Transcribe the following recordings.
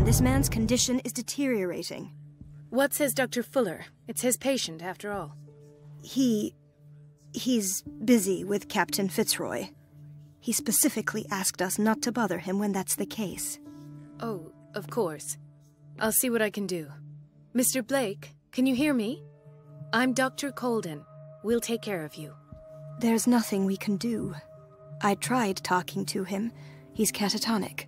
and this man's condition is deteriorating. What says Dr. Fuller? It's his patient, after all. He's busy with Captain Fitzroy. He specifically asked us not to bother him when that's the case. Oh, of course. I'll see what I can do. Mr. Blake, can you hear me? I'm Dr. Colden. We'll take care of you. There's nothing we can do. I tried talking to him. He's catatonic.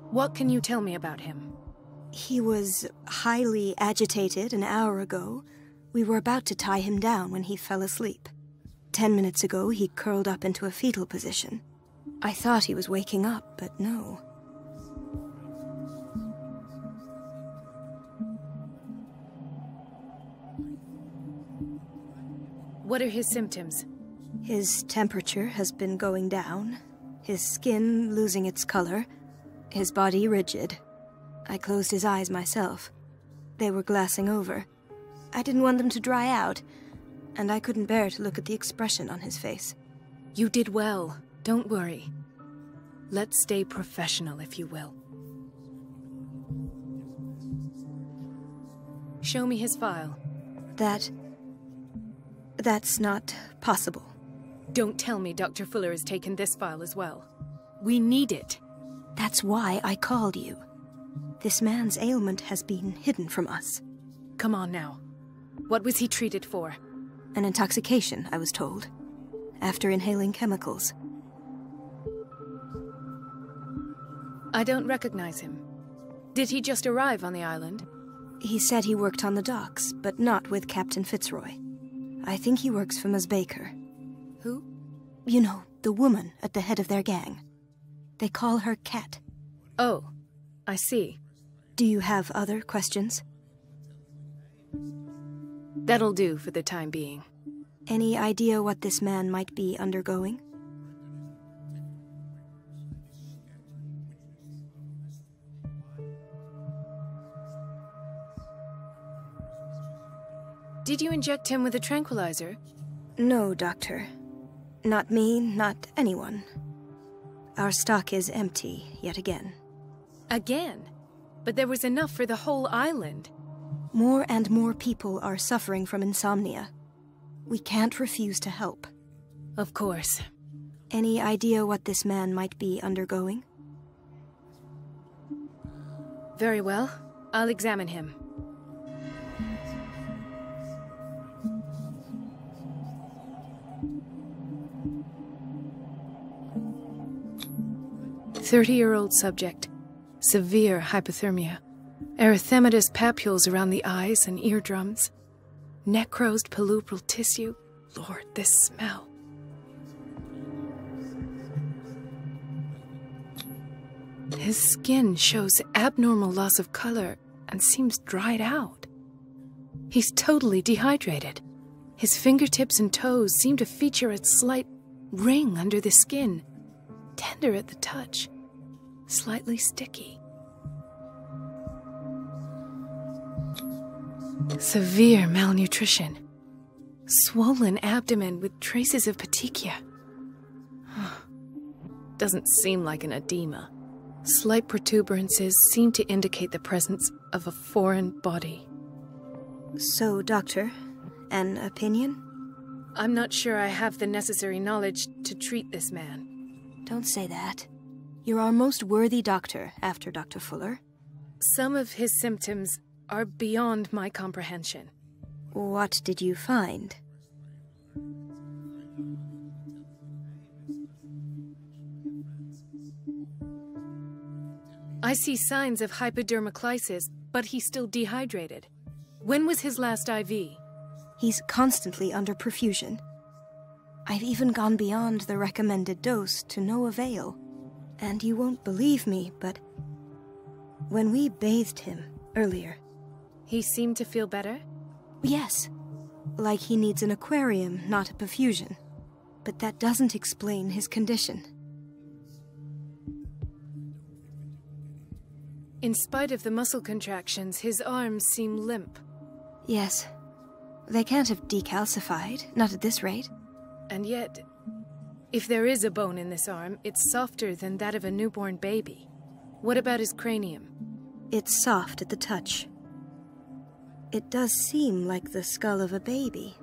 What can you tell me about him? He was highly agitated an hour ago. We were about to tie him down when he fell asleep. 10 minutes ago, he curled up into a fetal position. I thought he was waking up, but no. What are his symptoms? His temperature has been going down, his skin losing its color, his body rigid. I closed his eyes myself. They were glassing over. I didn't want them to dry out, and I couldn't bear to look at the expression on his face. You did well. Don't worry. Let's stay professional, if you will. Show me his file. That's not possible. Don't tell me Dr. Fuller has taken this file as well. We need it. That's why I called you. This man's ailment has been hidden from us. Come on now. What was he treated for? An intoxication, I was told. After inhaling chemicals. I don't recognize him. Did he just arrive on the island? He said he worked on the docks, but not with Captain Fitzroy. I think he works for Ms. Baker. Who? You know, the woman at the head of their gang. They call her Cat. Oh, I see. Do you have other questions? That'll do for the time being. Any idea what this man might be undergoing? Did you inject him with a tranquilizer? No, Doctor. Not me, not anyone. Our stock is empty, yet again. Again? But there was enough for the whole island. More and more people are suffering from insomnia. We can't refuse to help. Of course. Any idea what this man might be undergoing? Very well. I'll examine him. "30-year-old subject. Severe hypothermia. Erythematous papules around the eyes and eardrums. Necrosed palpebral tissue. Lord, this smell. His skin shows abnormal loss of color and seems dried out. He's totally dehydrated. His fingertips and toes seem to feature a slight ring under the skin, tender at the touch, slightly sticky. Severe malnutrition. Swollen abdomen with traces of petechia. Doesn't seem like an edema. Slight protuberances seem to indicate the presence of a foreign body. So, Doctor, an opinion? I'm not sure I have the necessary knowledge to treat this man. Don't say that. You're our most worthy doctor after Dr. Fuller. Some of his symptoms are beyond my comprehension. What did you find? I see signs of hypodermoclysis, but he's still dehydrated. When was his last IV? He's constantly under perfusion. I've even gone beyond the recommended dose to no avail. And you won't believe me, but when we bathed him earlier... He seemed to feel better? Yes. Like he needs an aquarium, not a perfusion. But that doesn't explain his condition. In spite of the muscle contractions, his arms seem limp. Yes. They can't have decalcified, not at this rate. And yet, if there is a bone in this arm, it's softer than that of a newborn baby. What about his cranium? It's soft at the touch. It does seem like the skull of a baby.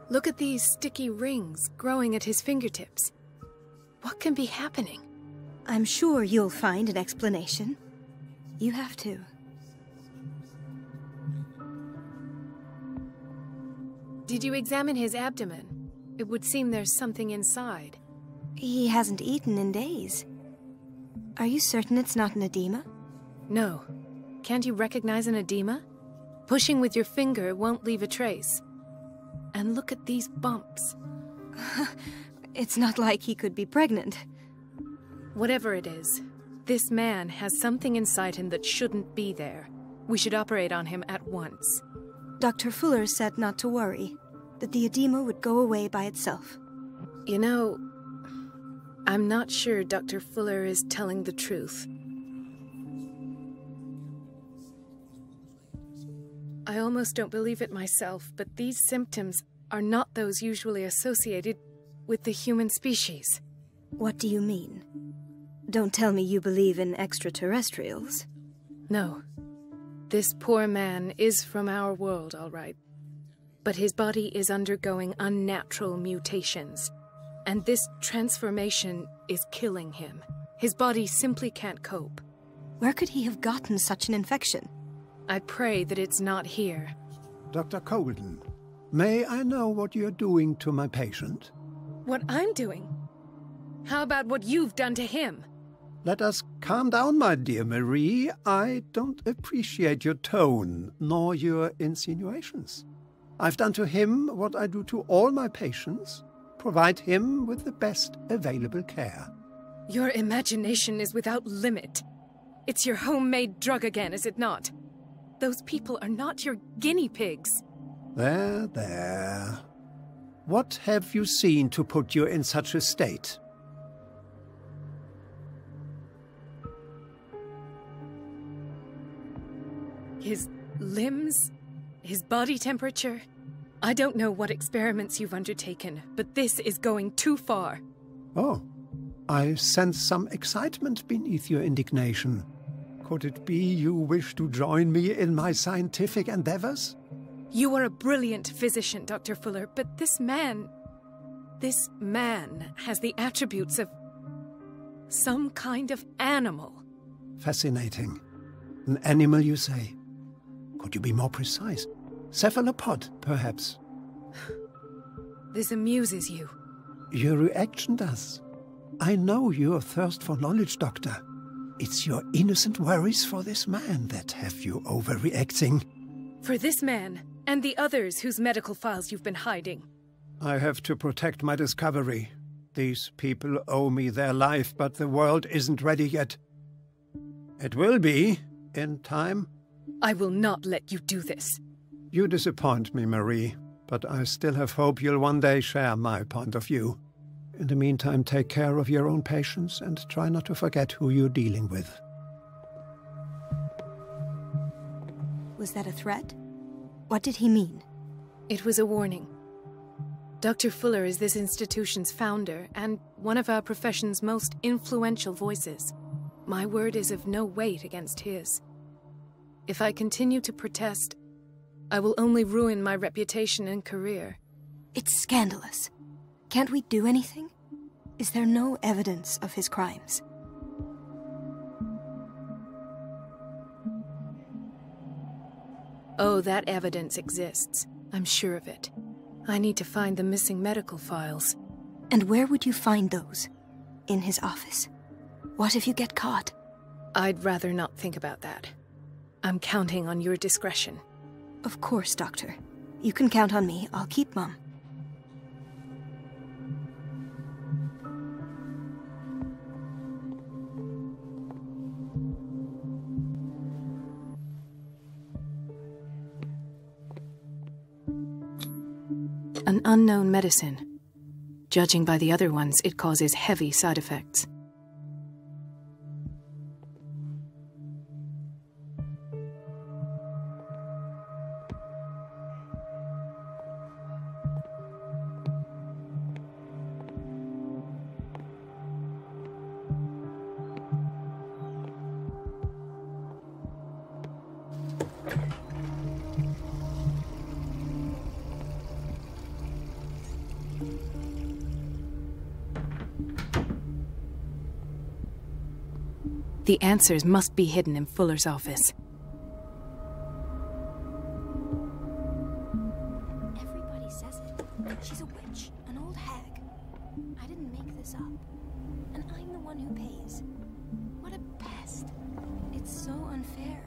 Look at these sticky rings growing at his fingertips. What can be happening? I'm sure you'll find an explanation. You have to. Did you examine his abdomen? It would seem there's something inside. He hasn't eaten in days. Are you certain it's not an edema? No. Can't you recognize an edema? Pushing with your finger won't leave a trace. And look at these bumps. It's not like he could be pregnant. Whatever it is, this man has something inside him that shouldn't be there. We should operate on him at once. Dr. Fuller said not to worry, that the edema would go away by itself. You know, I'm not sure Dr. Fuller is telling the truth. I almost don't believe it myself, but these symptoms are not those usually associated with the human species. What do you mean? Don't tell me you believe in extraterrestrials. No. This poor man is from our world, all right. But his body is undergoing unnatural mutations. And this transformation is killing him. His body simply can't cope. Where could he have gotten such an infection? I pray that it's not here. Dr. Colden, may I know what you're doing to my patient? What I'm doing? How about what you've done to him? Let us calm down, my dear Marie. I don't appreciate your tone, nor your insinuations. I've done to him what I do to all my patients. Provide him with the best available care. Your imagination is without limit. It's your homemade drug again, is it not? Those people are not your guinea pigs. There, there. What have you seen to put you in such a state? His limbs? His body temperature? I don't know what experiments you've undertaken, but this is going too far. Oh, I sense some excitement beneath your indignation. Could it be you wish to join me in my scientific endeavors? You are a brilliant physician, Dr. Fuller, but this man has the attributes of some kind of animal. Fascinating. An animal, you say? Could you be more precise? Cephalopod, perhaps? This amuses you. Your reaction does. I know your thirst for knowledge, Doctor. It's your innocent worries for this man that have you overreacting. For this man, and the others whose medical files you've been hiding. I have to protect my discovery. These people owe me their life, but the world isn't ready yet. It will be, in time. I will not let you do this. You disappoint me, Marie, but I still have hope you'll one day share my point of view. In the meantime, take care of your own patients and try not to forget who you're dealing with. Was that a threat? What did he mean? It was a warning. Dr. Fuller is this institution's founder and one of our profession's most influential voices. My word is of no weight against his. If I continue to protest, I will only ruin my reputation and career. It's scandalous. Can't we do anything? Is there no evidence of his crimes? Oh, that evidence exists. I'm sure of it. I need to find the missing medical files. And where would you find those? In his office? What if you get caught? I'd rather not think about that. I'm counting on your discretion. Of course, Doctor. You can count on me. I'll keep Mum. An unknown medicine. Judging by the other ones, it causes heavy side effects. The answers must be hidden in Fuller's office. Everybody says it. She's a witch, an old hag. I didn't make this up. And I'm the one who pays. What a pest. It's so unfair.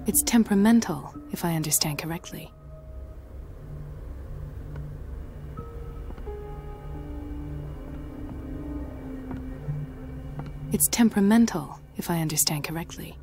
It's temperamental, if I understand correctly. It's temperamental, if I understand correctly.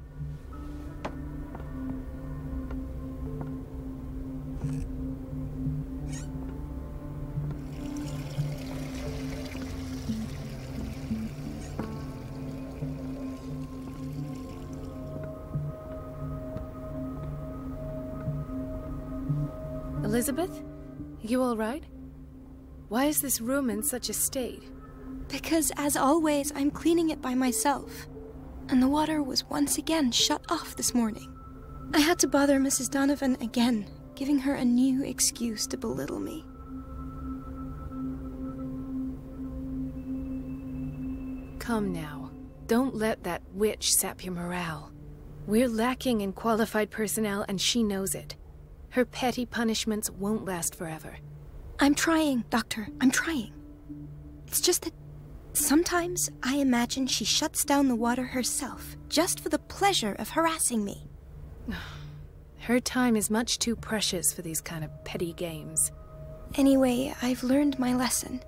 Elizabeth? You all right? Why is this room in such a state? Because, as always, I'm cleaning it by myself. And the water was once again shut off this morning. I had to bother Mrs. Donovan again, giving her a new excuse to belittle me. Come now. Don't let that witch sap your morale. We're lacking in qualified personnel, and she knows it. Her petty punishments won't last forever. I'm trying, Doctor. I'm trying. It's just that sometimes I imagine she shuts down the water herself, just for the pleasure of harassing me. Her time is much too precious for these kind of petty games. Anyway, I've learned my lesson.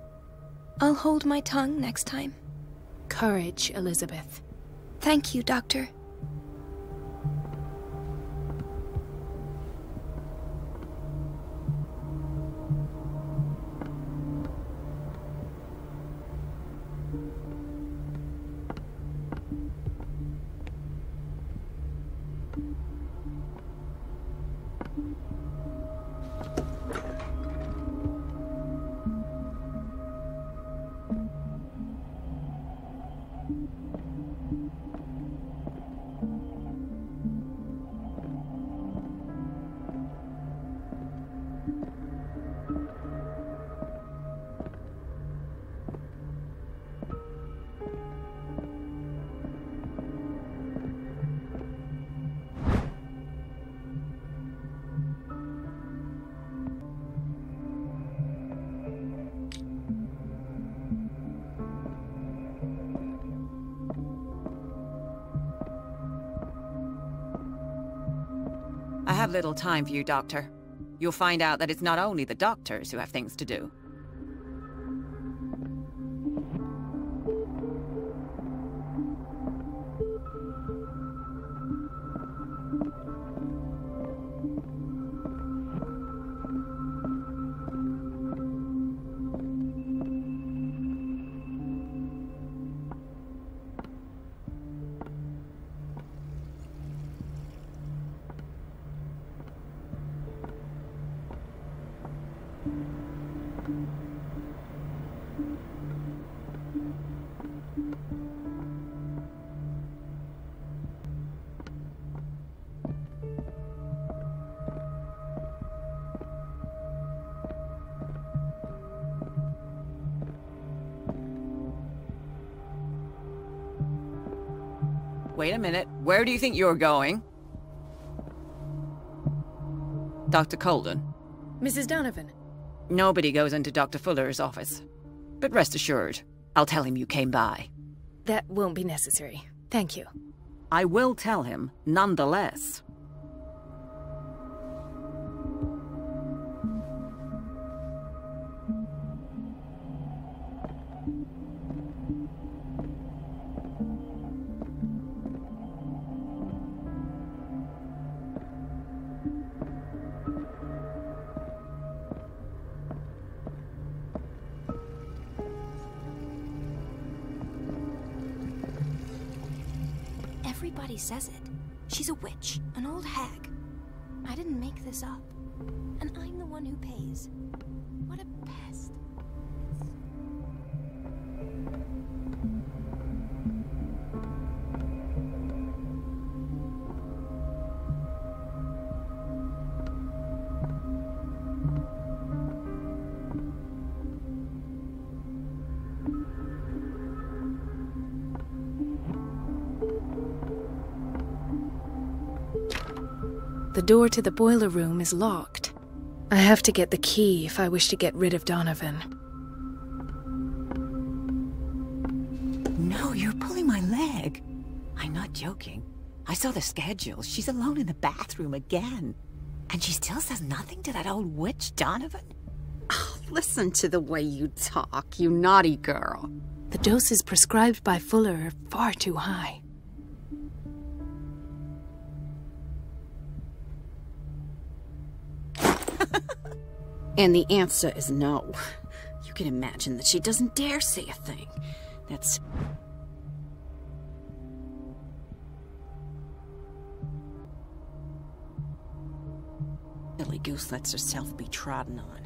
I'll hold my tongue next time. Courage, Elizabeth. Thank you, Doctor. I have little time for you, Doctor. You'll find out that it's not only the doctors who have things to do. Wait a minute. Where do you think you're going? Dr. Colden. Mrs. Donovan. Nobody goes into Dr. Fuller's office. But rest assured, I'll tell him you came by. That won't be necessary. Thank you. I will tell him, nonetheless. Everybody says it. She's a witch, an old hag. I didn't make this up. And I'm the one who pays. What a pest. The door to the boiler room is locked. I have to get the key if I wish to get rid of Donovan. No, you're pulling my leg. I'm not joking. I saw the schedule. She's alone in the bathroom again. And she still says nothing to that old witch, Donovan? Oh, listen to the way you talk, you naughty girl. The doses prescribed by Fuller are far too high. And the answer is no. You can imagine that she doesn't dare say a thing. That's... Silly goose lets herself be trodden on.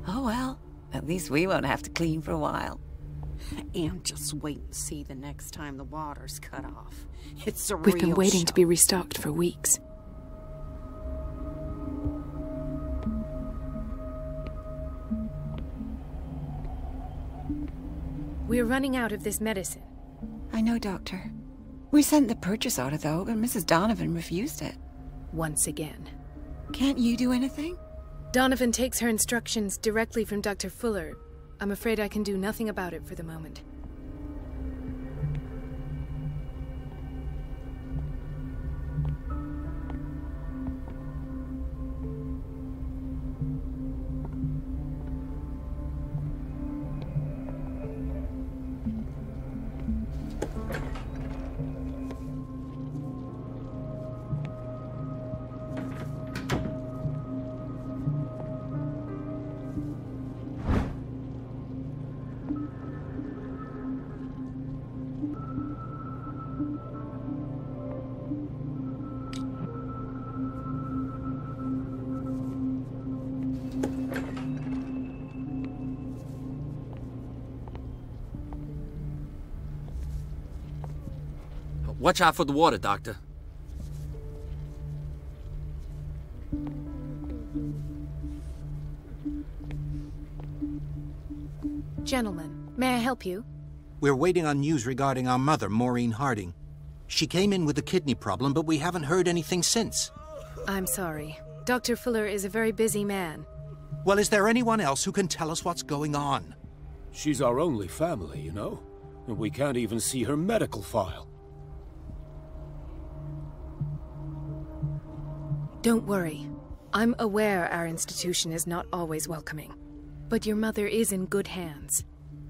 Oh well, at least we won't have to clean for a while. And just wait and see the next time the water's cut off. It's a We've been real waiting show. to be restocked for weeks. We're running out of this medicine. I know, Doctor. We sent the purchase order, though, but Mrs. Donovan refused it. Once again. Can't you do anything? Donovan takes her instructions directly from Dr. Fuller. I'm afraid I can do nothing about it for the moment. Watch out for the water, Doctor. Gentlemen, may I help you? We're waiting on news regarding our mother, Maureen Harding. She came in with a kidney problem, but we haven't heard anything since. I'm sorry. Dr. Fuller is a very busy man. Well, is there anyone else who can tell us what's going on? She's our only family, you know? And we can't even see her medical file. Don't worry. I'm aware our institution is not always welcoming. But your mother is in good hands.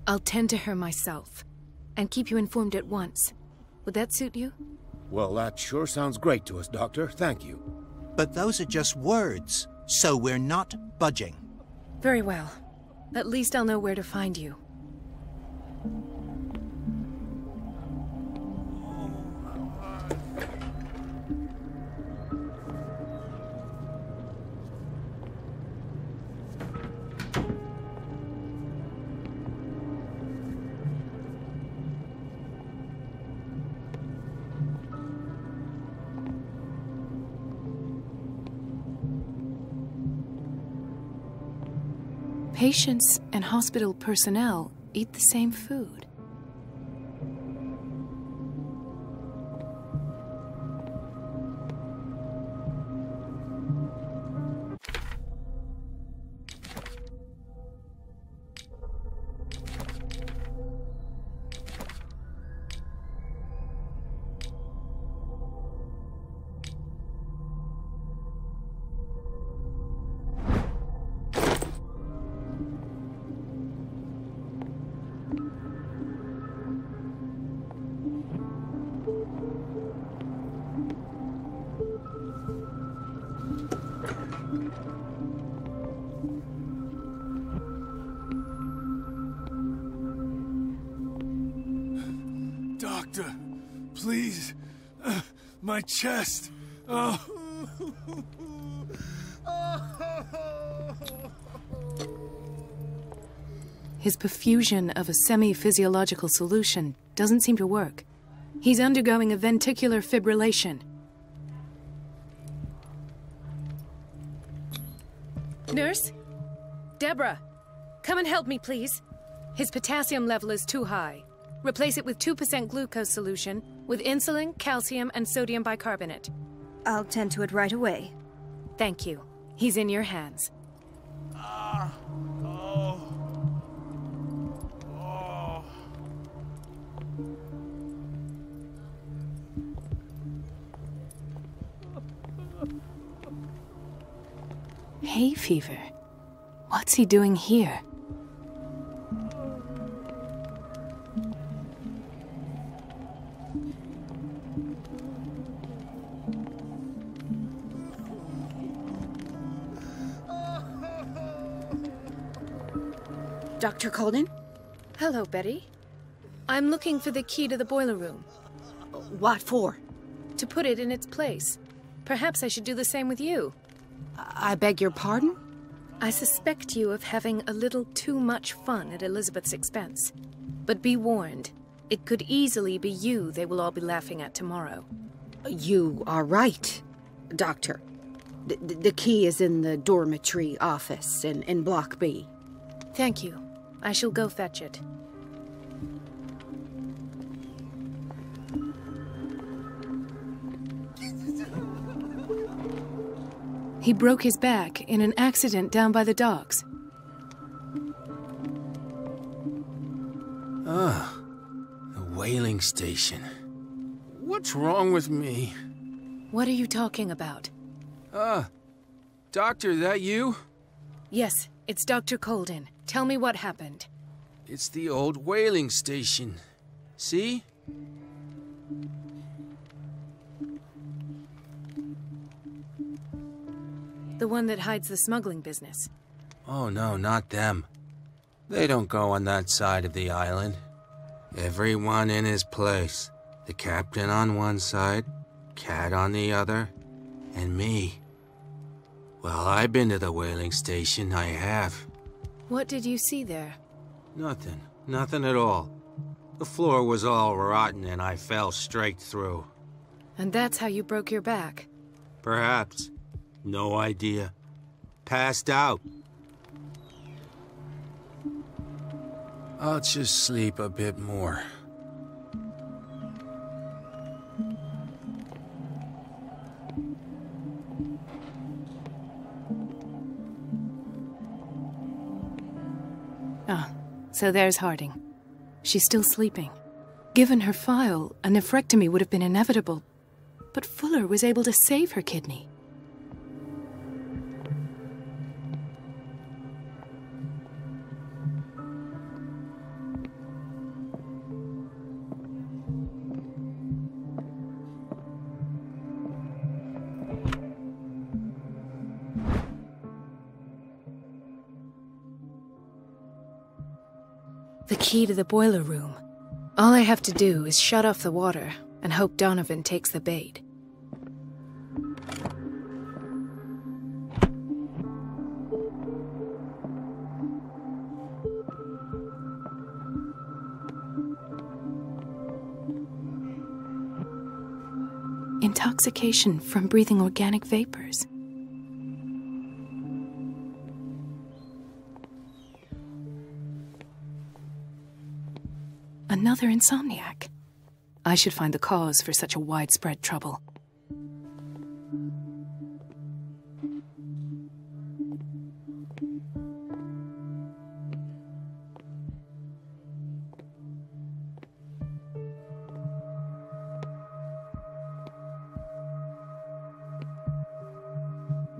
I'll tend to her myself, and keep you informed at once. Would that suit you? Well, that sure sounds great to us, Doctor. Thank you. But those are just words, so we're not budging. Very well. At least I'll know where to find you. Patients and hospital personnel eat the same food. Doctor, please. My chest. Oh. His perfusion of a semi-physiological solution doesn't seem to work. He's undergoing a ventricular fibrillation. Nurse? Deborah, come and help me, please. His potassium level is too high. Replace it with 2% glucose solution with insulin, calcium, and sodium bicarbonate. I'll tend to it right away. Thank you. He's in your hands. Hay fever? What's he doing here? Dr. Colden? Hello, Betty. I'm looking for the key to the boiler room. What for? To put it in its place. Perhaps I should do the same with you. I beg your pardon? I suspect you of having a little too much fun at Elizabeth's expense. But be warned, it could easily be you they will all be laughing at tomorrow. You are right, Doctor. The key is in the dormitory office in Block B. Thank you. I shall go fetch it. He broke his back in an accident down by the docks. Ah, the whaling station. What's wrong with me? What are you talking about? Doctor, that you? Yes, it's Dr. Colden. Tell me what happened. It's the old whaling station. See? The one that hides the smuggling business. Oh no, not them. They don't go on that side of the island. Everyone in his place. The captain on one side, Cat on the other, and me. Well, I've been to the whaling station, I have. What did you see there? Nothing. Nothing at all. The floor was all rotten and I fell straight through. And that's how you broke your back? Perhaps. No idea. Passed out. I'll just sleep a bit more. Ah, so there's Harding. She's still sleeping. Given her file, a nephrectomy would have been inevitable. But Fuller was able to save her kidney. The key to the boiler room. All I have to do is shut off the water and hope Donovan takes the bait. Intoxication from breathing organic vapors. Another insomniac. I should find the cause for such a widespread trouble.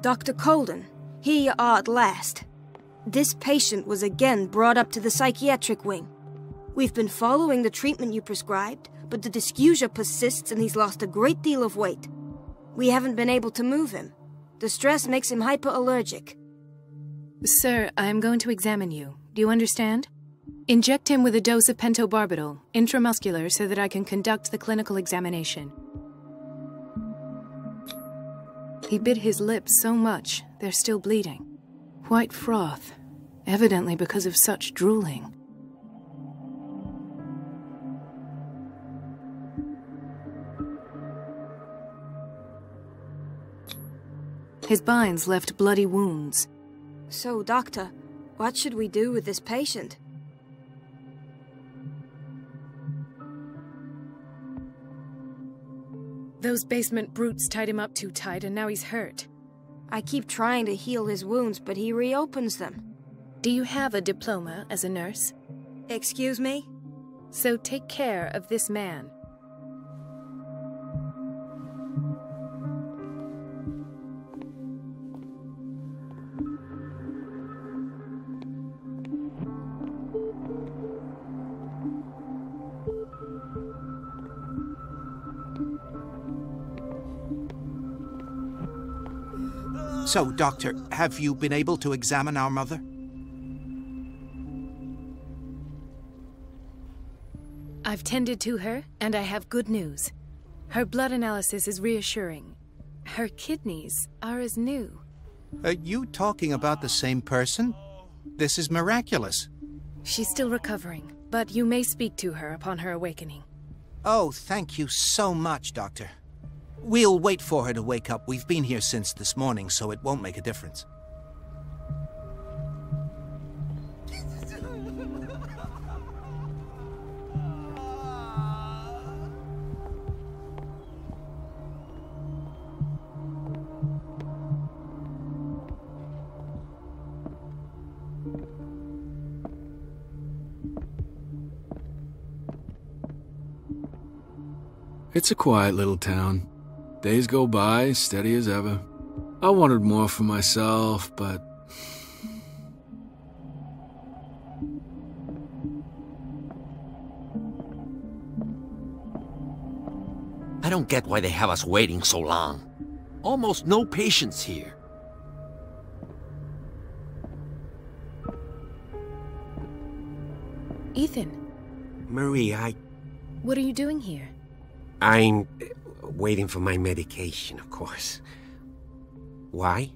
Dr. Colden, here you are at last. This patient was again brought up to the psychiatric wing. We've been following the treatment you prescribed, but the dysgeusia persists and he's lost a great deal of weight. We haven't been able to move him. The stress makes him hyperallergic. Sir, I am going to examine you. Do you understand? Inject him with a dose of pentobarbital, intramuscular, so that I can conduct the clinical examination. He bit his lips so much, they're still bleeding. White froth, evidently because of such drooling. His binds left bloody wounds. So, Doctor, what should we do with this patient? Those basement brutes tied him up too tight and now he's hurt. I keep trying to heal his wounds, but he reopens them. Do you have a diploma as a nurse? Excuse me? So take care of this man. So, Doctor, have you been able to examine our mother? I've tended to her, and I have good news. Her blood analysis is reassuring. Her kidneys are as new. Are you talking about the same person? This is miraculous. She's still recovering, but you may speak to her upon her awakening. Oh, thank you so much, Doctor. We'll wait for her to wake up. We've been here since this morning, so it won't make a difference. It's a quiet little town. Days go by, steady as ever. I wanted more for myself, but... I don't get why they have us waiting so long. Almost no patients here. Ethan. Marie, What are you doing here? I'm waiting for my medication, of course. Why?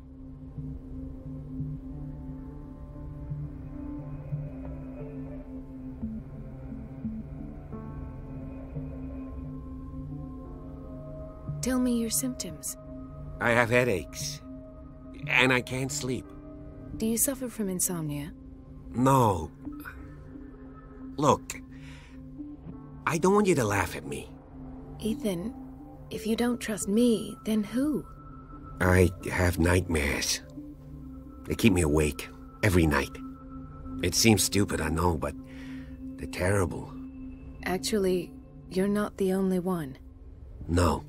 Tell me your symptoms. I have headaches. And I can't sleep. Do you suffer from insomnia? No. Look, I don't want you to laugh at me. Ethan, if you don't trust me, then who? I have nightmares. They keep me awake every night. It seems stupid, I know, but they're terrible. Actually, you're not the only one. No.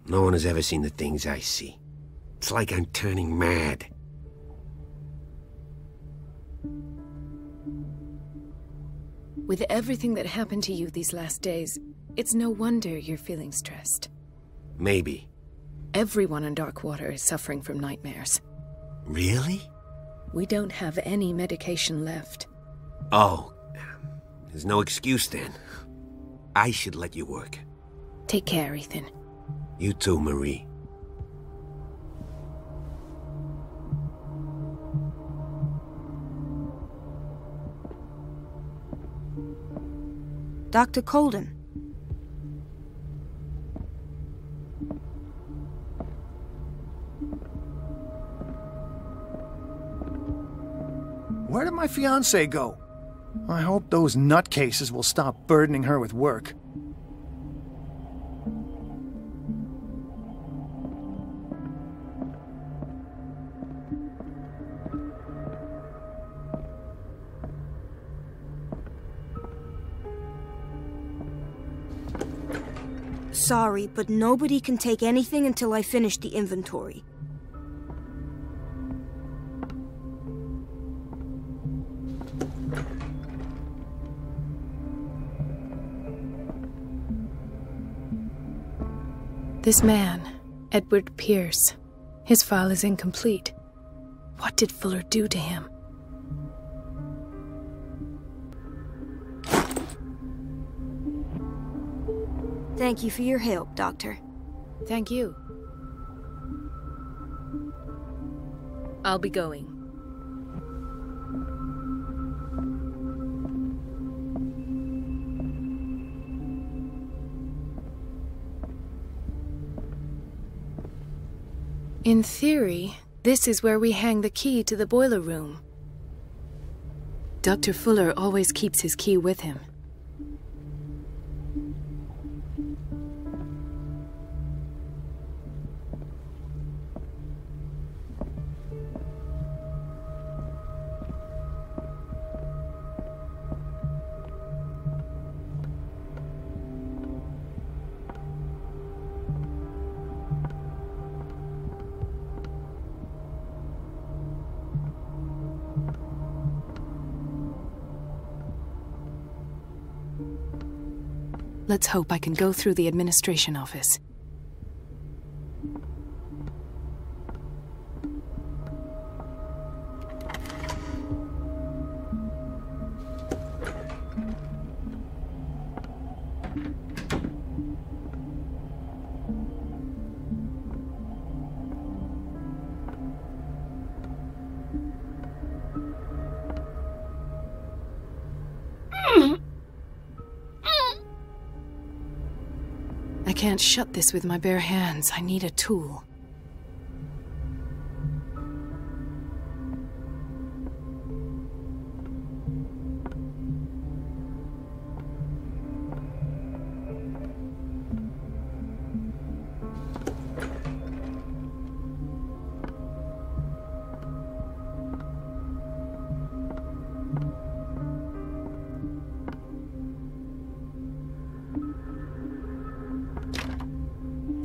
No one has ever seen the things I see. It's like I'm turning mad. With everything that happened to you these last days, it's no wonder you're feeling stressed. Maybe. Everyone in Darkwater is suffering from nightmares. Really? We don't have any medication left. Oh, there's no excuse then. I should let you work. Take care, Ethan. You too, Marie. Dr. Colden. Where did my fiancée go? I hope those nutcases will stop burdening her with work. Sorry, but nobody can take anything until I finish the inventory. This man, Edward Pierce, his file is incomplete. What did Fuller do to him? Thank you for your help, Doctor. Thank you. I'll be going. In theory, this is where we hang the key to the boiler room. Dr. Fuller always keeps his key with him. Let's hope I can go through the administration office. I can't shut this with my bare hands. I need a tool.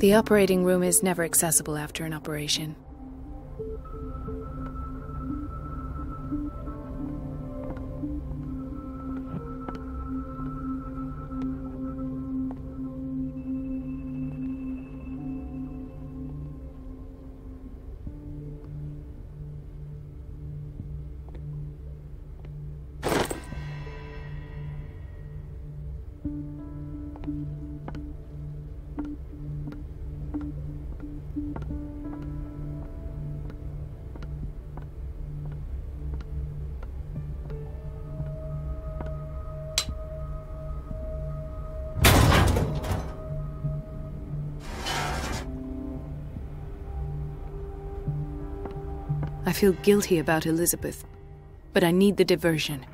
The operating room is never accessible after an operation. I feel guilty about Elizabeth, but I need the diversion.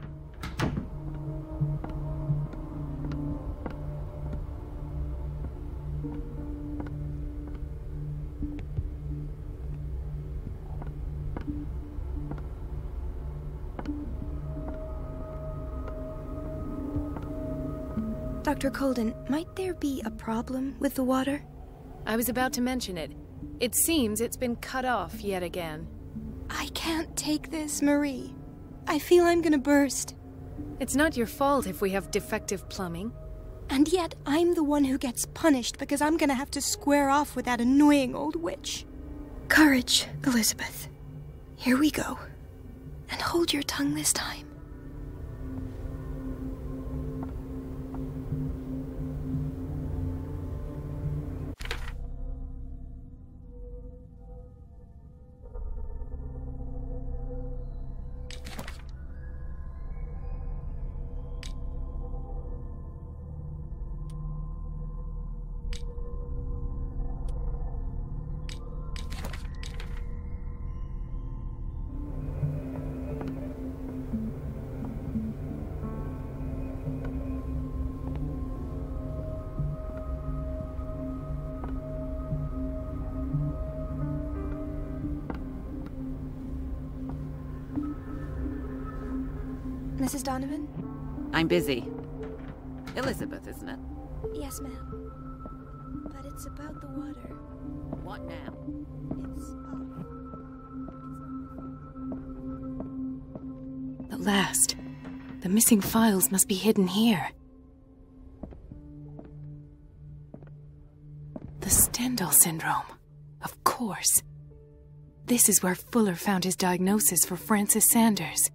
Dr. Colden, might there be a problem with the water? I was about to mention it. It seems it's been cut off yet again. I can't take this, Marie. I feel I'm gonna burst. It's not your fault if we have defective plumbing. And yet, I'm the one who gets punished because I'm gonna have to square off with that annoying old witch. Courage, Elizabeth. Here we go. And hold your tongue this time. Mrs. Donovan? I'm busy. Elizabeth, isn't it? Yes, ma'am. But it's about the water. What now? It's off. At last. The missing files must be hidden here. The Stendhal syndrome. Of course. This is where Fuller found his diagnosis for Francis Sanders.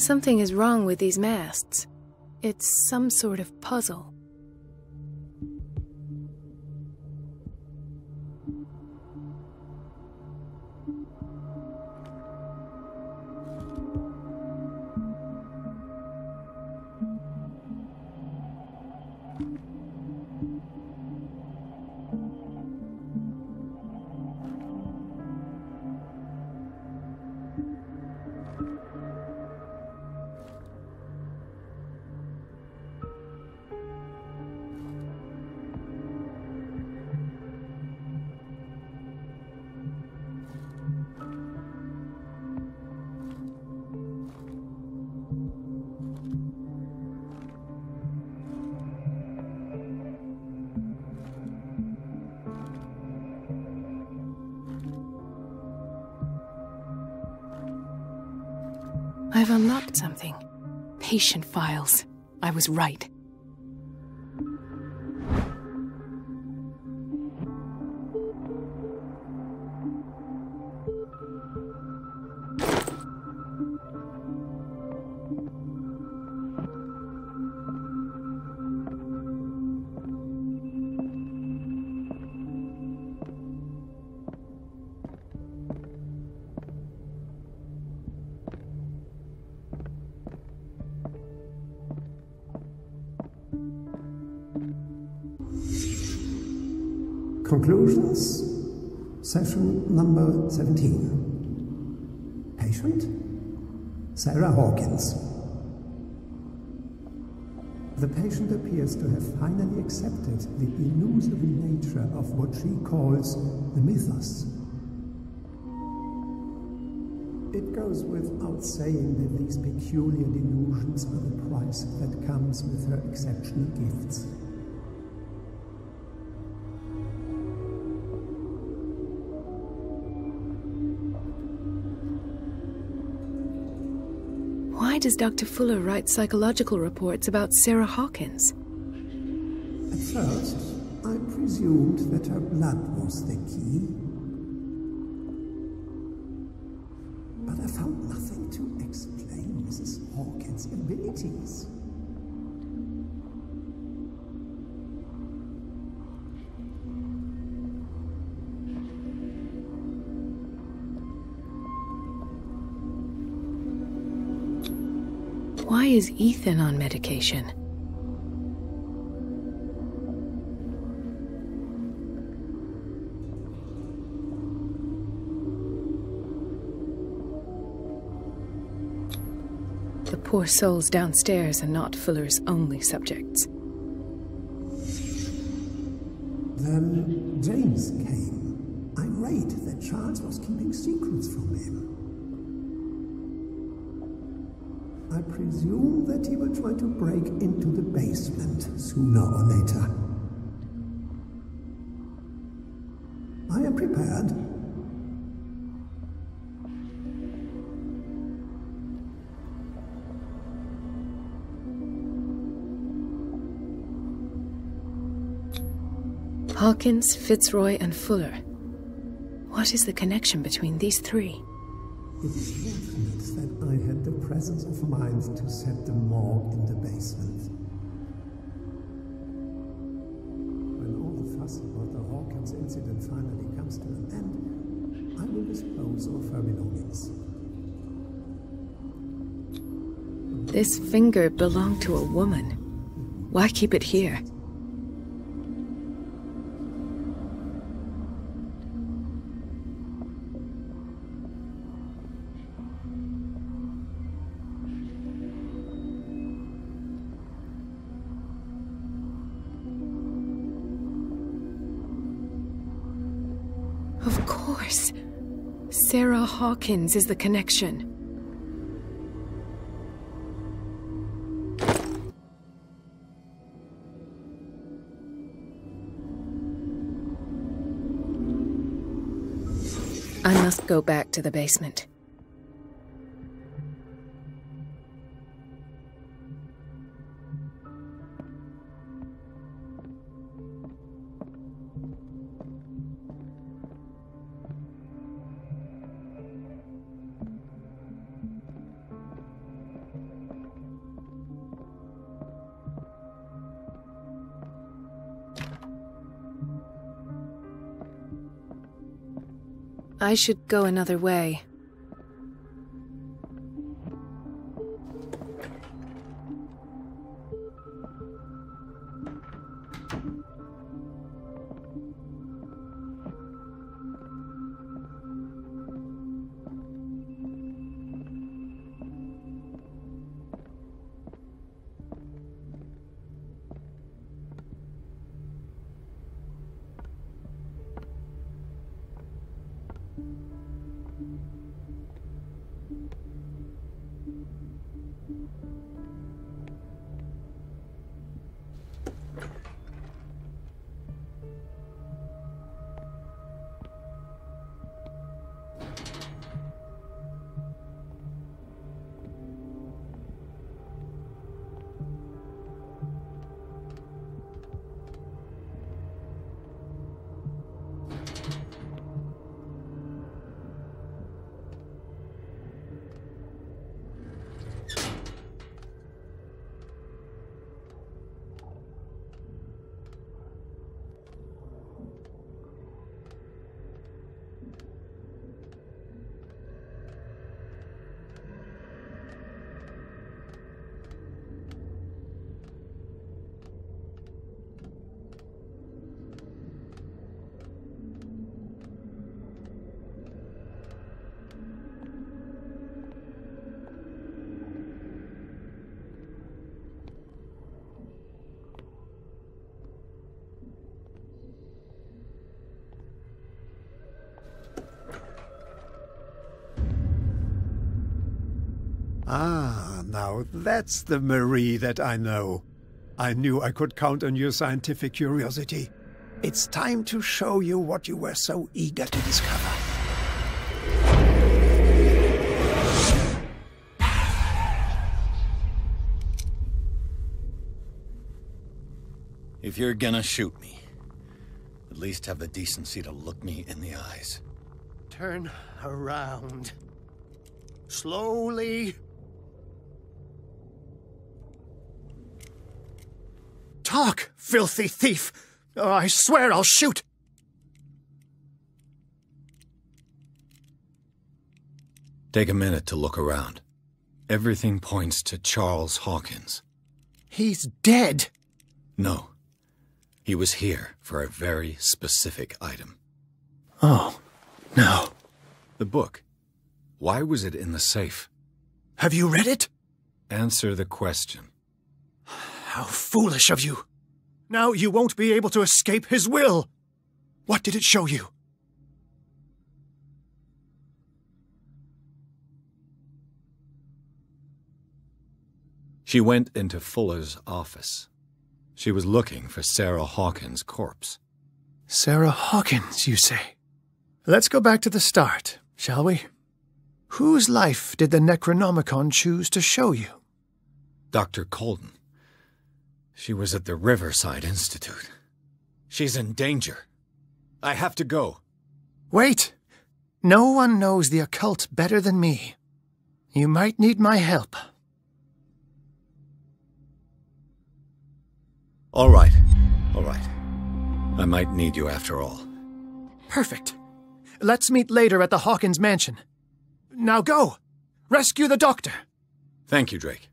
Something is wrong with these masts. It's some sort of puzzle. I've unlocked something. Patient files. I was right. Conclusions, session number 17. Patient, Sarah Hawkins. The patient appears to have finally accepted the illusory nature of what she calls the mythos. It goes without saying that these peculiar delusions are the price that comes with her exceptional gifts. Why does Dr. Fuller write psychological reports about Sarah Hawkins? At first, I presumed that her blood was the key. But I found nothing to explain Mrs. Hawkins' abilities. Why is Ethan on medication? The poor souls downstairs are not Fuller's only subjects. Then James came, irate that Charles was keeping secrets from him. I presume that he will try to break into the basement sooner or later. I am prepared. Hawkins, Fitzroy, and Fuller. What is the connection between these three? It is fortunate that I had the presence of mind to set the morgue in the basement. When all the fuss about the Hawkins incident finally comes to an end, I will dispose of her belongings. This finger belonged to a woman. Why keep it here? Of course. Sarah Hawkins is the connection. I must go back to the basement. I should go another way. Ah, now that's the Marie that I know. I knew I could count on your scientific curiosity. It's time to show you what you were so eager to discover. If you're gonna shoot me, at least have the decency to look me in the eyes. Turn around. Slowly. Talk, filthy thief! Oh, I swear I'll shoot! Take a minute to look around. Everything points to Charles Hawkins. He's dead! No. He was here for a very specific item. Oh, no. The book. Why was it in the safe? Have you read it? Answer the question. How foolish of you! Now you won't be able to escape his will! What did it show you? She went into Fuller's office. She was looking for Sarah Hawkins' corpse. Sarah Hawkins, you say? Let's go back to the start, shall we? Whose life did the Necronomicon choose to show you? Dr. Colden. She was at the Riverside Institute. She's in danger. I have to go. Wait! No one knows the occult better than me. You might need my help. All right. All right. I might need you after all. Perfect. Let's meet later at the Hawkins mansion. Now go! Rescue the doctor! Thank you, Drake.